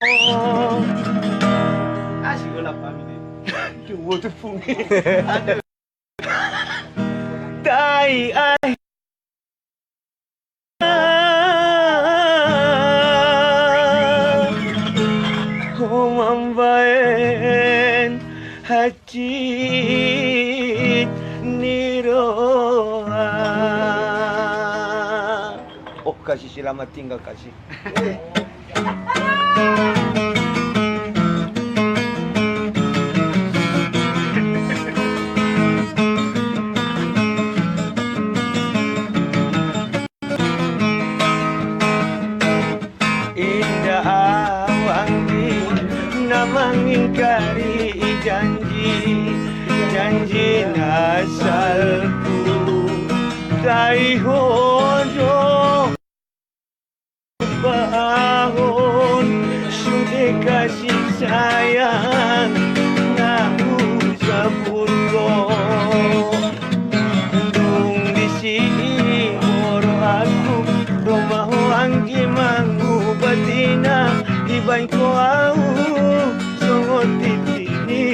Siguro lang family. Yung waterfall. Tay ay humambayan hati niroha. Oh, kasih selamat tinggal kasih. Indah wangi namang ingkari janji nasalku tay hojo bahon sudah kasih sayang nahu sabun ko dung di sini moro aku romaho ang gimangu batina ibay ko au songot titini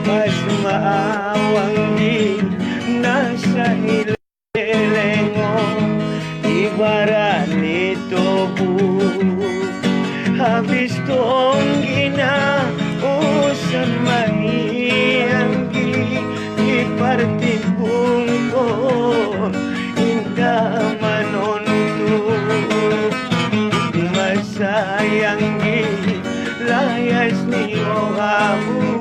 mas maawangi nasa hilelengo ibarat nito bu habis tong ginausan manianggi ipartibung ko indah manonto masayangi layas ni ohamu.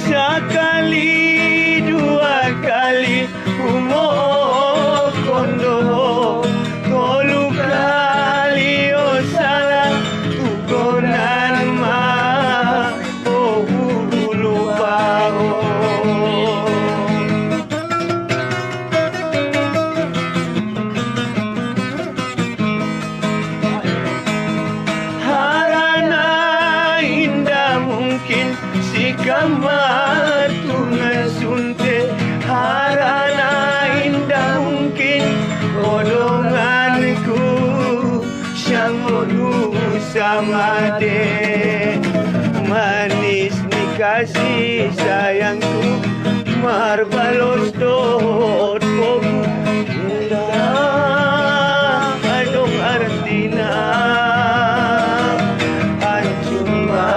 Sekali dua kali umokondo tolu kali oh salah tukonan ma oh lupa harana indah mungkin si kamar sunte harana indah mungkin kodonganku siyang samade manis ni kasih sayangku marbalos dot pogu indah adong artina anjuma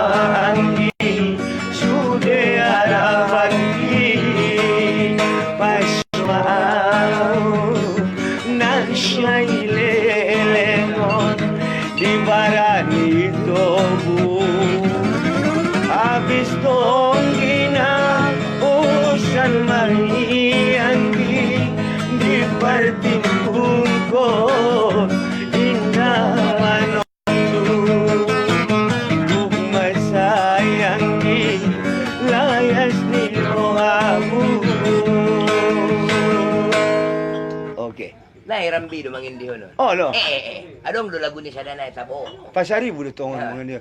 anggi sude arabangi pasmau nasya ilelengon di barani tobu habis tonggina usan marianggi di partimbung ko indah manontu buk masayangi layas ni rohamu. Okay. Nairam bido mangindi hono. Oh, lo. Adong do lagu ni sa danay tabo. Pasaribu dito ang mga niya.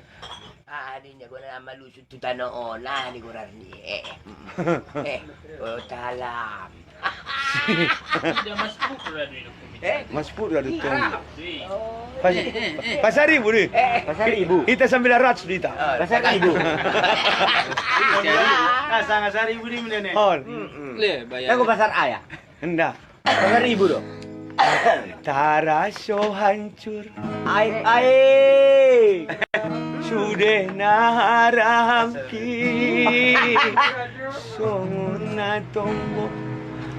Di niya ko na malusot tutano o na ni Gurarni. O talam. Mas pura dito. Pasaribu di. Pasaribu. Ita 900 dito. Pasaribu. Sangat sari budi menene. Oh. Le, bayar. Aku pasar ayah. Hendak. Pasaribu do. Taraso hancur Ay. sudah naharamki songon na tombo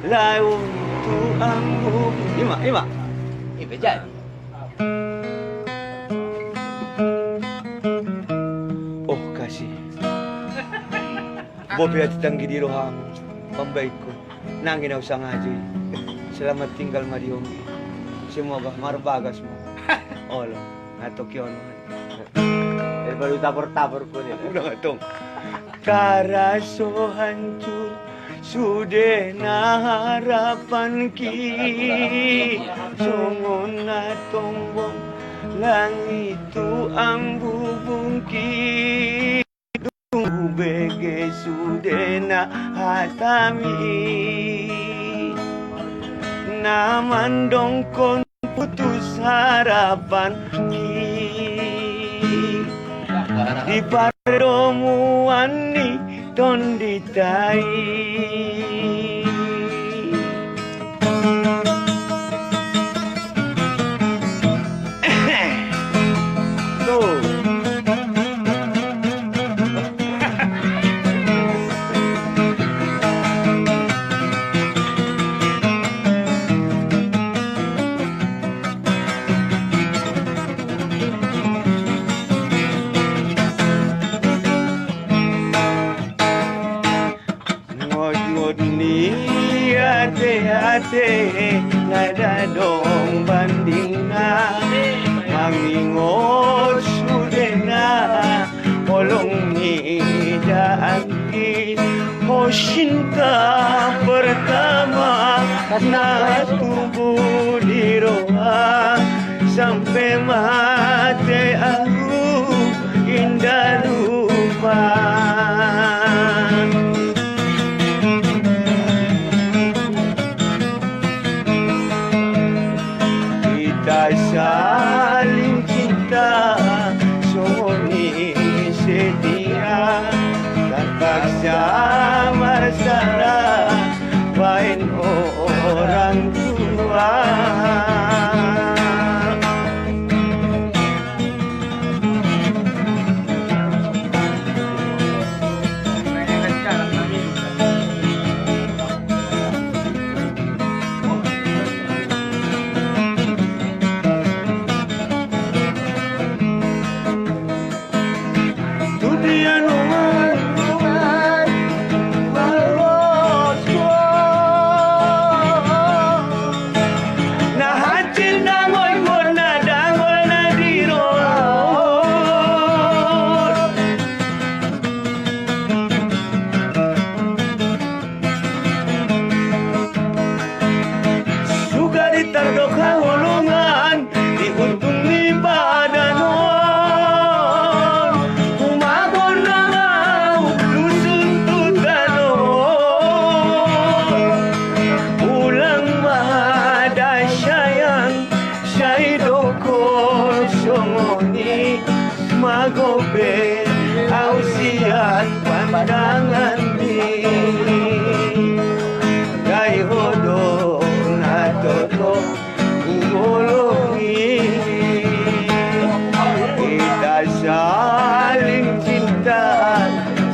laun tu ambu ima Ibejan. oh kasih bobi at tanggi di roham pambaik ko nang ginaw sa ngajoy Selamat tinggal Mariongi. Semoga marbagas mo. Olo, natok yun. Baru tabur-tabur pun ya. Udah ngatong. Karaso hancur sudah na harapan ki. Songon na tombong langit itu ang bubungki. Bege sudah na hatami. Naman dong kon putus harapan ki. Di pertemuan ni tonditai. Tuh. Hati-hati nada dong banding na mangingot sudah na olong nidaan ki o cinta pertama na tubuh di roha sampai mati aku indah lupa. Saling cinta soni setia terpaksa bersara bain orang tua. Magobe ausian pandangan di Kay hodo na toto ugolongi kita saling cinta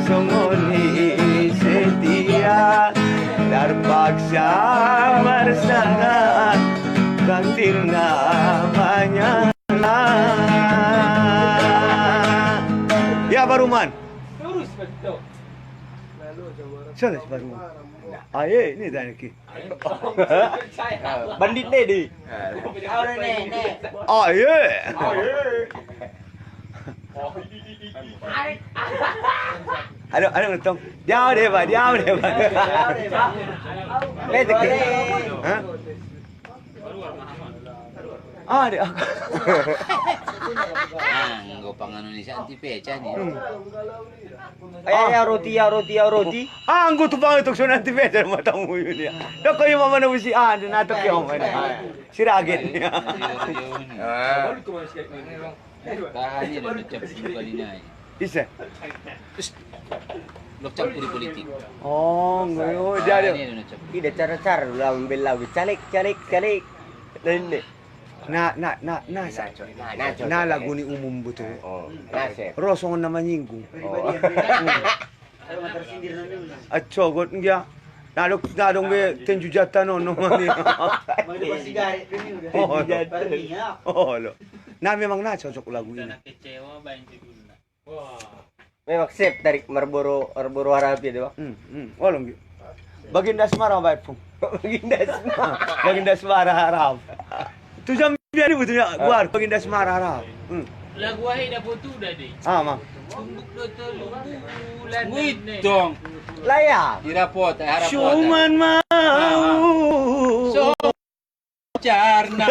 songoni setia terpaksa bersama gantir namanya. Ya Baruman. Sana si Baruman. Aye, ini dah lagi. Bandit Dedi. Aye. Ano ngetong? Diam deh, Pak. Diam deh, Pak. Letak. Hah? Ada. Nggo pangano ni sa antipecha ni. Ay, roti. Anggo tu bang itu sunan antipecha matamu yun ya. Dako yung mama na si ano natok yung mana. Si Raget niya. Bahani na nagcampur kalinay. Isa. Nagcampur politik. Oh, ngayon dia. Bahani na nagcampur. Tidak cara-cara lawan belau calik. Lende. Na lagu ni umum betul. Oh, nasib. Rosong na manyinggung. At sogot ngiya. Nadong be tenju jata no mani. Oh, lo. Na memang na cocok lagu ini. Memang sip dari Marlboro Harapi itu. Olong. Baginda Semara baik pun. Baginda semua. Baginda Semara Arab. Tu jam biar ni betulnya gua Baginda Semara Arab. Lagu wahai dah putu dah deh. Ah, Mang. Tumbuk do telung bulan. Wait dong. Layak. Dirapot, harapot. Cuman mau So, carna.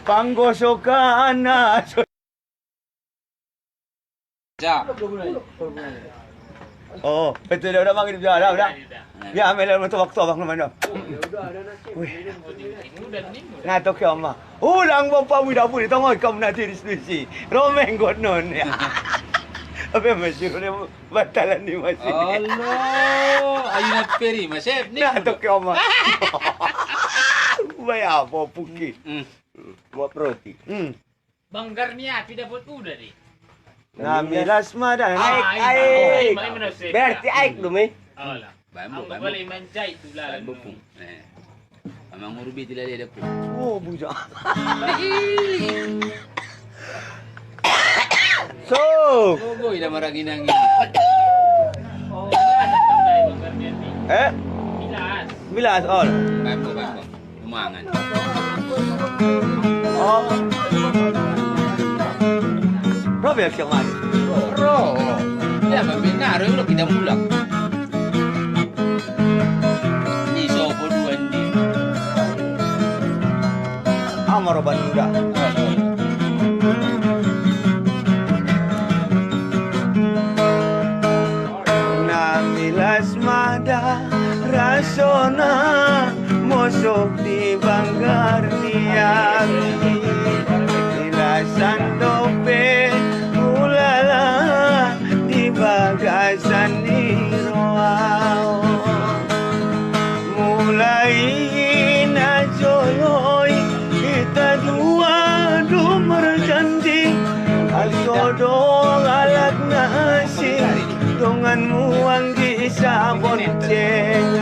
panggosokan na. Ja. Oh, betul dah Mang hidup dah. Ya, ambil waktu abang naman dah. Wih. Ngatok ya Mang. Ulang bapa muda pun tengok kamu nanti diskusi. Romeng gonon ya. Apa masyur ni batalan ni masih. Allah, ayun at peri, masep ni. Ngatok ya Mang. Bayar apa puki. Buat roti. Banggar niya, tidak pun udah deh. Namilas madan. Aik. Berarti aik dong, eh. Alah. Bambu, Ang bambu. balay manjay tu lah. Bambu pun. Amang urubi tila dia pun. Oh, buja. So, Gogoy na maragi nang Banggar niya ni. Pilas. bilas all. bambu. Umangan. Oh. Robert siang man. Ro. Ya, mabinaro yung kita mulak. Ni sopo duan di. Amaroban muda. Namilas mada rasona mosok di Banggar niagi. Ilasan tope ulala di bagasan niroao. Mulai na joloy kita dua merjanji alsodong alat nasi dongan muang di sabon ceng